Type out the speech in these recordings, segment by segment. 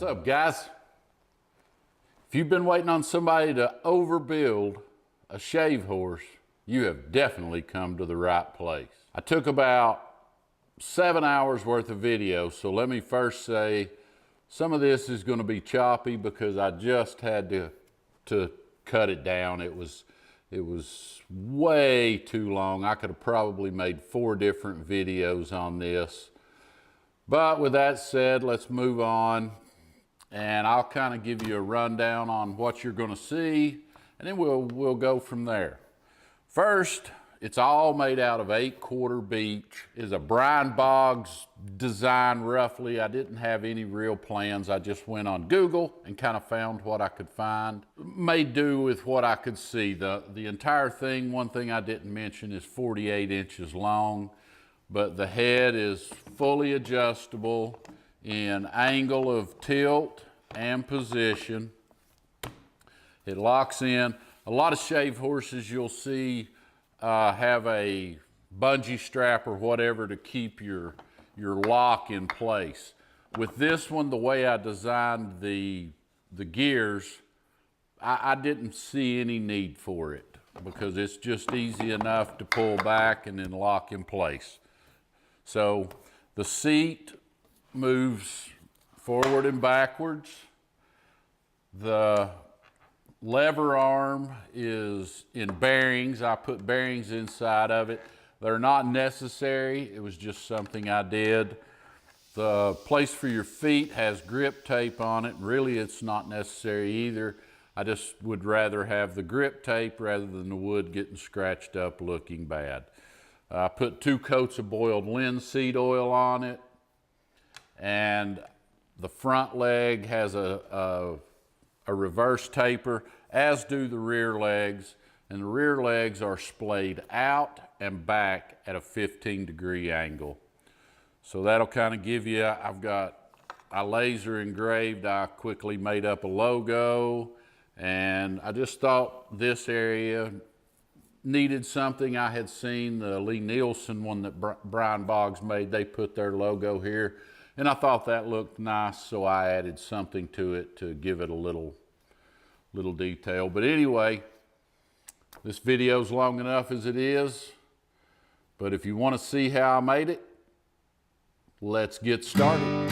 What's up, guys? If you've been waiting on somebody to overbuild a shave horse, you have definitely come to the right place. I took about 7 hours worth of video, so let me first say some of this is going to be choppy because I just had to cut it down. It was way too long. I could have probably made 4 different videos on this. But with that said, let's move on, and I'll kind of give you a rundown on what you're going to see, and then we'll go from there. First, it's all made out of 8-quarter beech. It's a Brian Boggs design, roughly. I didn't have any real plans. I just went on Google and kind of found what I could find. Made do with what I could see. The entire thing, one thing I didn't mention, is 48 inches long. But the head is fully adjustable in angle of tilt and position. It locks in. A lot of shave horses you'll see have a bungee strap or whatever to keep your lock in place. With this one, the way I designed the gears, I didn't see any need for it because it's just easy enough to pull back and then lock in place. So the seat moves forward and backwards. The lever arm is in bearings. I put bearings inside of it. They're not necessary. It was just something I did. The place for your feet has grip tape on it. Really, it's not necessary either. I just would rather have the grip tape rather than the wood getting scratched up looking bad. I put 2 coats of boiled linseed oil on it, and the front leg has a reverse taper, as do the rear legs, and the rear legs are splayed out and back at a 15-degree angle. So that'll kind of give you, I laser engraved, I quickly made up a logo, and I just thought this area needed something. I had seen the Lee Nielsen one that Brian Boggs made. They put their logo here, and I thought that looked nice, so I added something to it to give it a little detail. But anyway, this video's long enough as it is, but if you want to see how I made it, let's get started.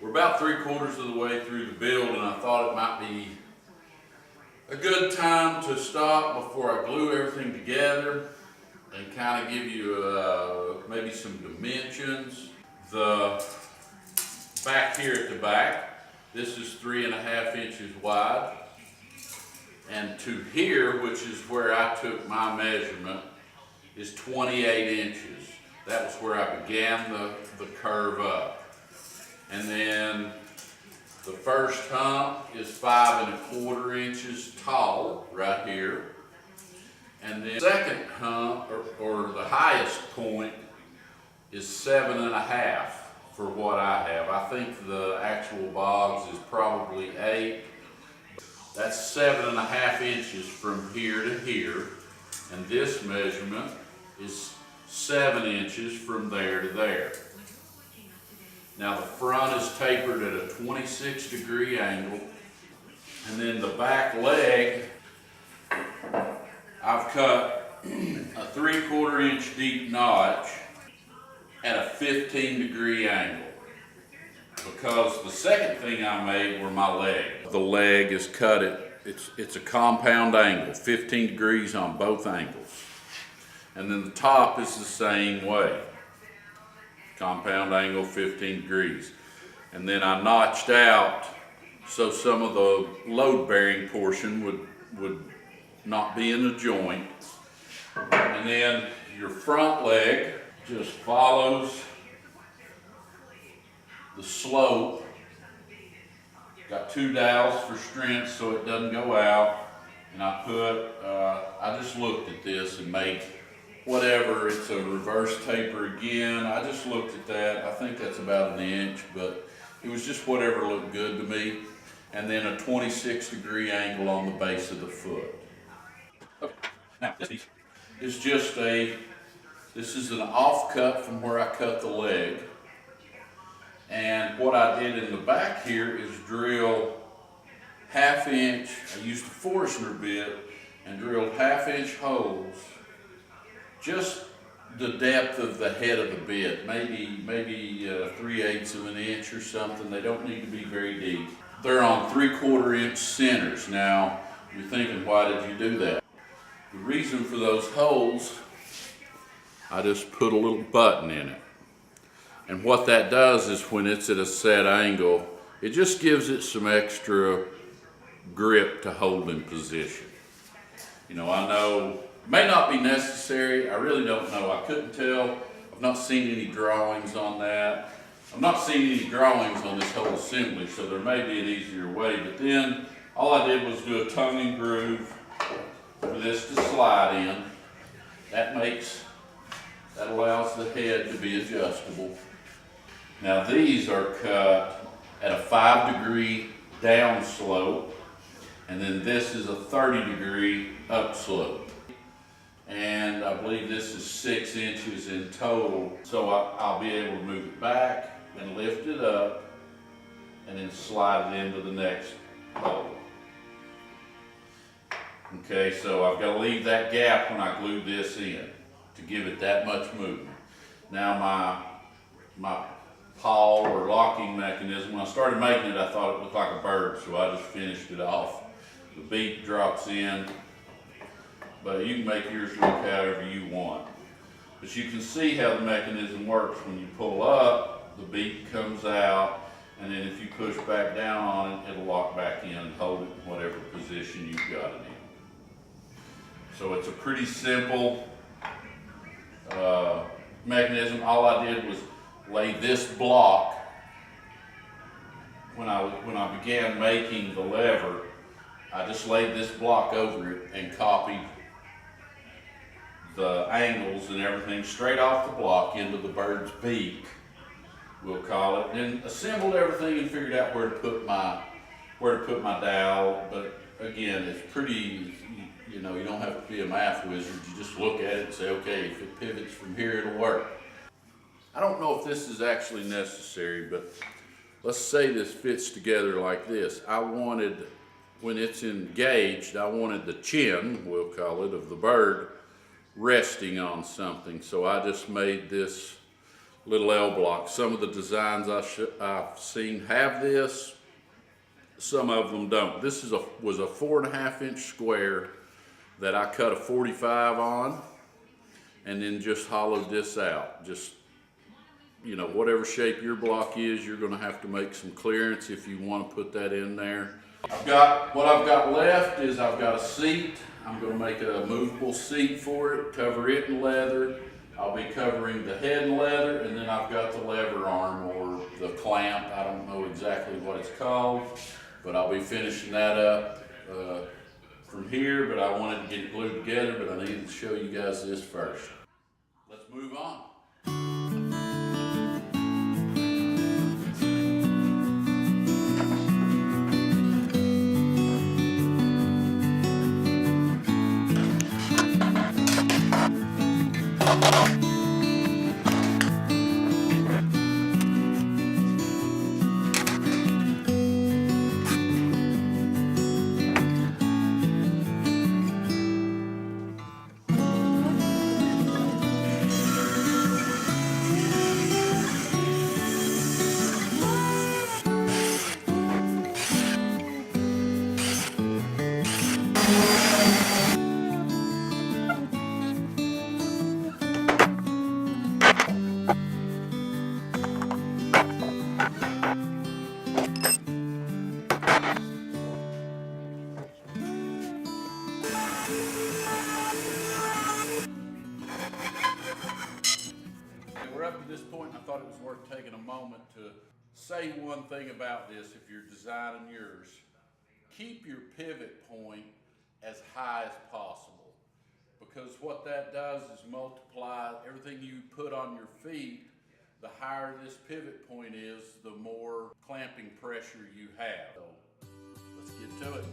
We're about 3/4 of the way through the build, and I thought it might be a good time to stop before I glue everything together and kind of give you maybe some dimensions. The back here at the back, this is 3.5 inches wide. And to here, which is where I took my measurement, is 28 inches. That was where I began the curve up. And then the first hump is 5.25 inches tall right here. And then the second hump, or the highest point, is 7.5 for what I have. I think the actual Boggs is probably 8. That's 7.5 inches from here to here. And this measurement is 7 inches from there to there. Now the front is tapered at a 26-degree angle. And then the back leg, I've cut a 3/4 inch deep notch at a 15-degree angle. Because the second thing I made were my legs. The leg is cut at, it's a compound angle, 15 degrees on both angles. And then the top is the same way. Compound angle, 15 degrees. And then I notched out so some of the load-bearing portion would not be in the joint. And then your front leg just follows the slope. Got 2 dowels for strength so it doesn't go out. And I just looked at this and made whatever, it's a reverse taper again. I just looked at that. I think that's about 1 inch, but it was just whatever looked good to me. And then a 26-degree angle on the base of the foot. Okay. Now, this is just this is an offcut from where I cut the leg. And what I did in the back here is drill 1/2 inch, I used a Forstner bit and drilled 1/2 inch holes, just the depth of the head of the bit, maybe 3/8 of an inch or something. They don't need to be very deep. They're on 3/4 inch centers. Now, you're thinking, why did you do that? The reason for those holes, I just put a little button in it. And what that does is when it's at a set angle, it just gives it some extra grip to hold in position. You know, I know it may not be necessary. I really don't know. I couldn't tell. I've not seen any drawings on that. I've not seen any drawings on this whole assembly, so there may be an easier way. But then all I did was do a tongue and groove for this to slide in. That allows the head to be adjustable. Now these are cut at a 5-degree down slope, and then this is a 30-degree up slope. And I believe this is 6 inches in total. So I'll be able to move it back and lift it up and then slide it into the next hole. Okay, so I've got to leave that gap when I glue this in to give it that much movement. Now my pawl or locking mechanism, when I started making it, I thought it looked like a bird, so I just finished it off. The beak drops in, but you can make yours look however you want. But you can see how the mechanism works. When you pull up, the beak comes out, and then if you push back down on it, it'll lock back in and hold it in whatever position you've got it in. So it's a pretty simple mechanism. All I did was lay this block, when I began making the lever, I just laid this block over it and copied the angles and everything straight off the block into the bird's beak, we'll call it, and assembled everything and figured out where to put my dowel. But again, it's pretty, you know, you don't have to be a math wizard. You just look at it and say, okay, if it pivots from here, it'll work. I don't know if this is actually necessary, but let's say this fits together like this. I wanted, when it's engaged, I wanted the chin, we'll call it, of the bird resting on something. So I just made this little L block. Some of the designs I've seen have this, some of them don't. This was a 4.5 inch square that I cut a 45 on and then just hollowed this out. Just, you know, whatever shape your block is, you're gonna have to make some clearance if you wanna put that in there. What I've got left is I've got a seat. I'm gonna make a movable seat for it, cover it in leather. I'll be covering the head in leather, and then I've got the lever arm or the clamp. I don't know exactly what it's called, but I'll be finishing that up from here, but I wanted to get it glued together, but I needed to show you guys this first. Let's move on. We're up to this point, and I thought it was worth taking a moment to say one thing about this if you're designing yours. Keep your pivot point as high as possible, because what that does is multiply everything you put on your feet. The higher this pivot point is, the more clamping pressure you have. So let's get to it.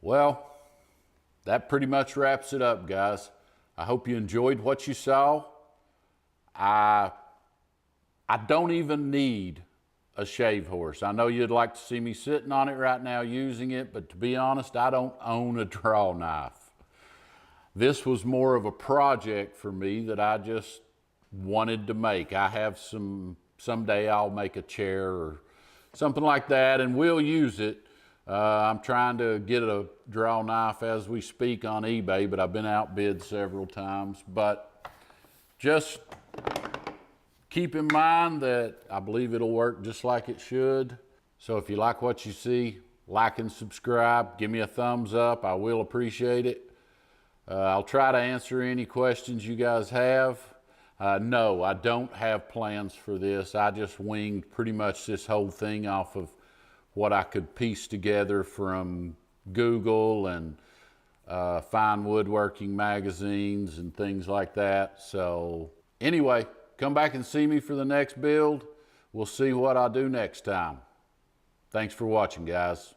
Well, that pretty much wraps it up, guys. I hope you enjoyed what you saw. I don't even need a shave horse. I know you'd like to see me sitting on it right now using it, but to be honest, I don't own a draw knife. This was more of a project for me that I just wanted to make. I have someday I'll make a chair or something like that, and we'll use it. I'm trying to get a draw knife as we speak on eBay, but I've been outbid several times. But just keep in mind that I believe it'll work just like it should. So if you like what you see, like and subscribe. Give me a thumbs up. I will appreciate it. I'll try to answer any questions you guys have. No, I don't have plans for this. I just winged pretty much this whole thing off of what I could piece together from Google and fine woodworking magazines and things like that. So anyway, come back and see me for the next build. We'll see what I do next time. Thanks for watching, guys.